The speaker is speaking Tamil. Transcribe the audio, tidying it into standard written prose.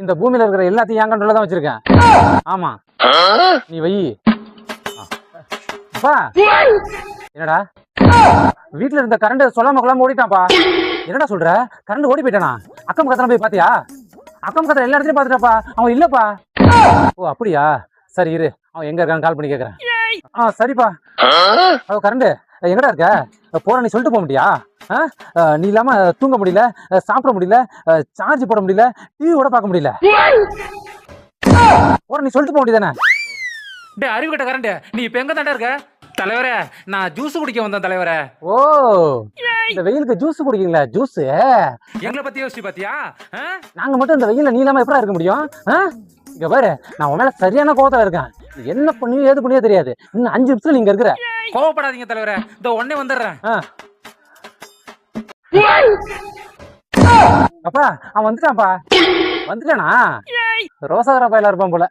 இந்த பூமியில இருக்கிற எல்லாத்தையும் என் கண்ட்ரோல்ல தான் வச்சிருக்கேன். ஆமா, நீ வை. அப்பா என்னடா வீட்டுல இருந்த கரண்ட் சொல்லாம கொள்ளாம ஓடிட்டான்ப்பா. என்னடா சொல்ற? கரண்ட் ஓடி போயிட்டானா? அக்கம் பக்கத்துல போய் பாத்தியா? அக்கம் பக்கத்துல எல்லா இடத்துலயும் பாத்துட்டாப்பா, அவன் இல்லப்பா. ஓ அப்படியா, சரி இரு, அவன் எங்க இருக்கான்னு கால் பண்ணி கேக்குறேன். சரிப்பா. கரண்ட் எங்கடா இருக்க? போற நீ சொல்லிட்டு போக முடியா? நீ இல்லாம தூங்க முடியல, சாப்பிட முடியல, சார்ஜ் போட முடியல, டிவி கூட பார்க்க முடியல. போற நீ சொல்லிட்டு போக முடியுதானே? டே அறிவு கட்ட கரண்ட், நீ இப்ப எங்க தாண்டா இருக்க? தலைவரே, நான் ஜூஸ் குடிக்க வந்தேன் தலைவரே. ஓ, இந்த வெயிலுக்கு ஜூஸ் குடிக்கீங்களா? ஜூஸ் எங்களை பத்தி யோசிச்சு பாத்தியா? நாங்க மட்டும் இந்த வெயில நீ இல்லாம எப்படா இருக்க முடியும்? இங்க பாரு, நான் உன் மேல சரியான கோவத்துல இருக்கேன். என்ன பண்ணியோ ஏது பண்ணியோ தெரியாது. இன்னும் 5 நிமிஷத்துல நீங்க இருக்கிற. கோவப்படாதீங்க தலைவரே, இந்த உடனே வந்துடுறேன். அப்பா அவன் வந்துட்டான்ப்பா. வந்துட்டானா? ரோசாகரா பையலா இருப்பான் போல.